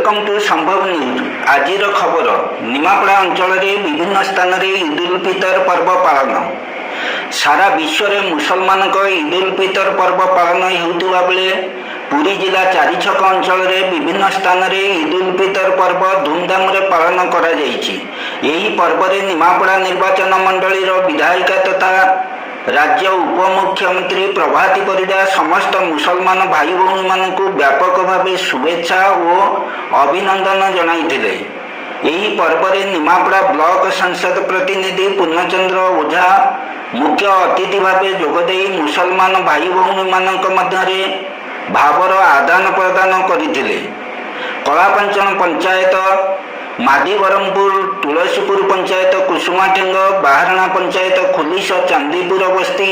Welcome to संभव news. आज खबर निमापड़ा अंचल विभिन्न स्थान में ईद उल फितर पर्व पालन। सारा विश्व में मुसलमान ईद उल फितर पर्व पालन होता बेले पुरी जिला चारिछक अंचल में विभिन्न स्थान में ईद उल फितर पर्व धूमधाम पालन कर पर्व में निमापड़ा निर्वाचन मंडली विधायिका तथा राज्य उपमुख्यमंत्री प्रभाती परिडा समस्त मुसलमान भाई भौणी मानक व्यापक भाव शुभेच्छा और अभिनंदन जनाइथिले। यही पर्व में निमापड़ा ब्लॉक संसद प्रतिनिधि पूर्णचंद्र ओझा मुख्य अतिथि भाव जोगदे मुसलमान भाई भौणी मानक मध्य भावर आदान प्रदान करथिले। कलापंचन पंचायत माधीबरमपुर, तुलसीपुर पंचायत कुसुमाठेंग, बाहरणा पंचायत खुलिस चांदीपुर बस्ती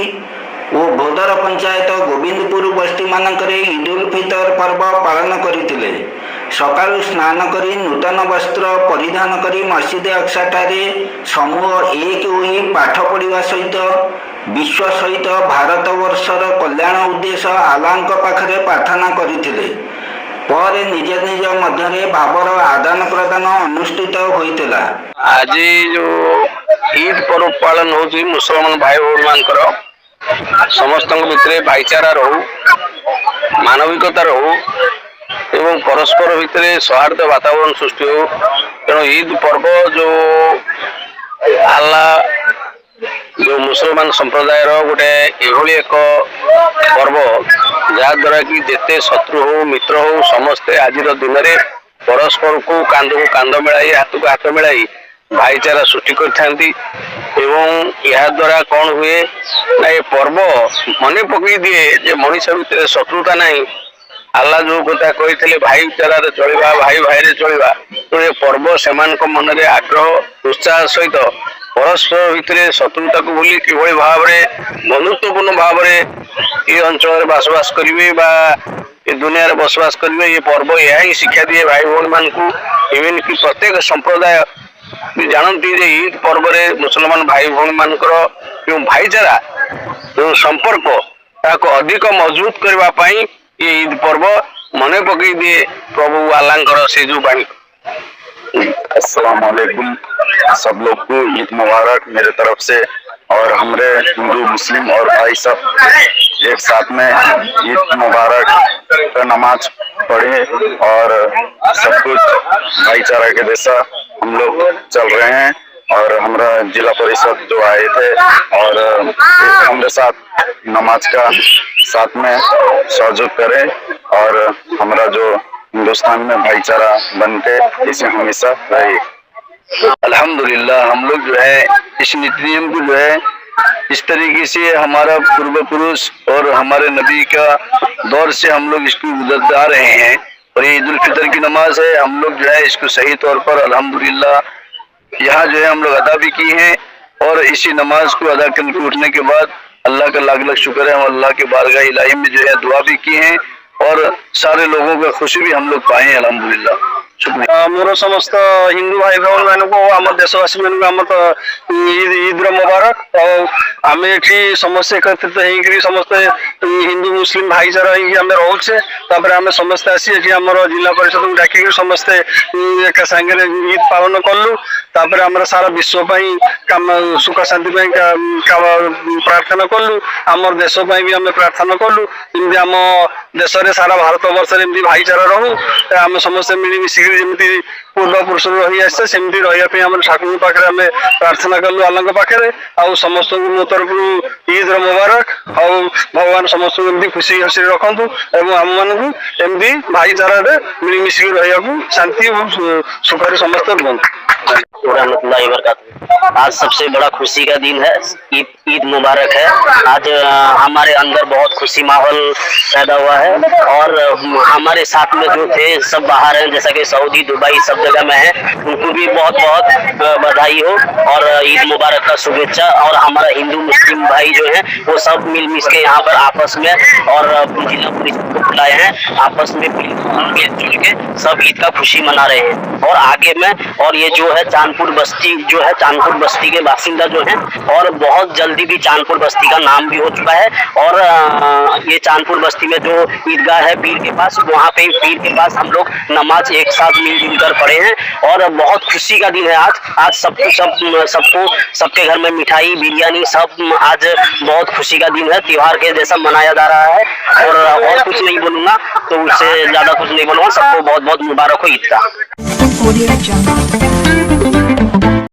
और भोदर पंचायत गोविंदपुर बस्ती मानक ईद उल फितर पर्व पालन करथिले। सकाळु स्नान करी नूतन वस्त्र परिधान करी मस्जिद अक्साठारे समूह एक होई पाठ पढ़िवा सहित विश्व सहित भारत वर्षर कल्याण उद्देश्य आल्लाहଙ୍କ पाखरे प्रार्थना करथिले। पर निज निज मध्य भावर आदान प्रदान अनुष्ठित होता। आज जो ईद पर्व पालन हो मुसलमान भाई भौणी मानकर समस्त भितर भाईचारा रहू, मानविकता रहू एवं परस्पर भितर सौहार्द वातावरण सृष्टि हो। तेणु ईद पर्व जो अल्लाह जो मुसलमान संप्रदाय गोटे एभली एक पर्व जहाद्वारा कि जेते शत्रु हो मित्र हो समस्ते आज दिन में परस्पर को कांध मिलाई हाथ को हाथ मिलाई भाईचारा सृष्टि करथांती। एवं यह द्वारा कौन हुए ना ये पर्व मन पकई दिए जे मनुष्य भितर शत्रुता नहीं। अल्लाह जो कथा कही भाईचारा चलवा भाई भाई चलवा तो ये पर्व से मन में आग्रह उत्साह सहित परस्पर भितर शत्रुता को भूली किभली भाव में बंधुत्वपूर्ण भाव में ये अंचल बसवास करेंगे ये दुनिया बसवास करेंगे। ये पर्व यह ही शिक्षा दिए भाई भौणी मान को। इवन कि प्रत्येक संप्रदाय भी जानती जे ईद पर्व में मुसलमान भाई भौणी मानकर जो भाईचारा जो संपर्क ताको अधिक मजबूत करने ये ईद पर्व मन पकई दिए प्रभु अल्लाह से जो बाणी। अस्सलाम वालेकुम, सब लोग को ईद मुबारक मेरे तरफ से। और हमारे हिंदू मुस्लिम और भाई सब एक साथ में ईद मुबारक का नमाज पढ़े और सब कुछ भाईचारा के जैसा हम लोग चल रहे हैं। और हमारा जिला परिषद जो आए थे और हमारे साथ नमाज का साथ में सहयोग करें और हमारा जो हिंदुस्तान में भाईचारा बनते इसे हमेशा रहे। अल्हम्दुलिल्लाह हम लोग जो है इस नीति नियम को जो है इस तरीके से हमारा पूर्व पुरुष और हमारे नबी का दौर से हम लोग इसको गुजरते आ रहे हैं। और ये ईद उल फितर की नमाज है, हम लोग जो है इसको सही तौर पर अल्हम्दुलिल्लाह यहाँ जो है हम लोग अदा भी किए हैं। और इसी नमाज को अदा करके उठने के बाद अल्लाह का लाख लाख शुक्र है, हम अल्लाह के बारगाह इलाही में जो है दुआ भी की है और सारे लोगों का खुशी भी हम लोग पाए हैं अल्हम्दुलिल्लाह। मोर समस्त हिंदू भाई भौणी मानक आम देशवासी मान आम तो ईद मुबारक। और आम ये समस्त एकत्रित होकर समस्ते हिंदू मुस्लिम भाईचारा आम रोचे आम समस्ते आसी आम जिला परिषद को डाक समस्ते एक सांगे ईद पालन कलु। आम सारा विश्व काम सुख शांति प्रार्थना कलु, आम देश भी आम प्रार्थना कलु जमी आम देश सारा भारत वर्ष भाईचारा रहू। आम समस्ते मिलमिश जमी पूर्व पुरुष रही आसते सेमती रही आम ठाकुर पाखे आम प्रार्थना कलु अल्लाह पाखे। आ समस्त मो तरफ ईद मुबारक और भगवान समस्त एमती खुशी खुशी रखु और आम मान एमती भाईचारा मिलमिश रहा शांति और सुखरे समस्त आज सबसे बड़ा खुशी का दिन है, ईद मुबारक है। आज हमारे अंदर बहुत खुशी माहौल पैदा हुआ है और हमारे साथ में जो थे सब बाहर हैं जैसा कि सऊदी दुबई सब जगह में है, उनको भी बहुत बहुत बधाई हो और ईद मुबारक का शुभेच्छा। और हमारा हिंदू मुस्लिम भाई जो है वो सब मिल मिल के यहाँ पर आपस में और जिला परिषद को बुलाए हैं, आपस में मिलजुल के सब ईद का खुशी मना रहे हैं। और आगे में और ये जो है चांदपुर बस्ती जो है चांदपुर बस्ती के बासिंदा जो है और बहुत जल्दी भी चांदपुर बस्ती का नाम भी हो चुका है और ये चांदपुर बस्ती में जो ईदगाह है पीर के पास, वहाँ पे पीर के पास हम लोग नमाज एक साथ मिलजुल कर पढ़े हैं। और बहुत खुशी का दिन है आज सबको सबके घर में मिठाई बिरयानी सब, आज बहुत खुशी का दिन है, त्योहार के जैसा मनाया जा रहा है। और कुछ नहीं बोलूंगा, तो उससे ज्यादा कुछ नहीं बोलूंगा। सबको बहुत बहुत मुबारक हो ईद का।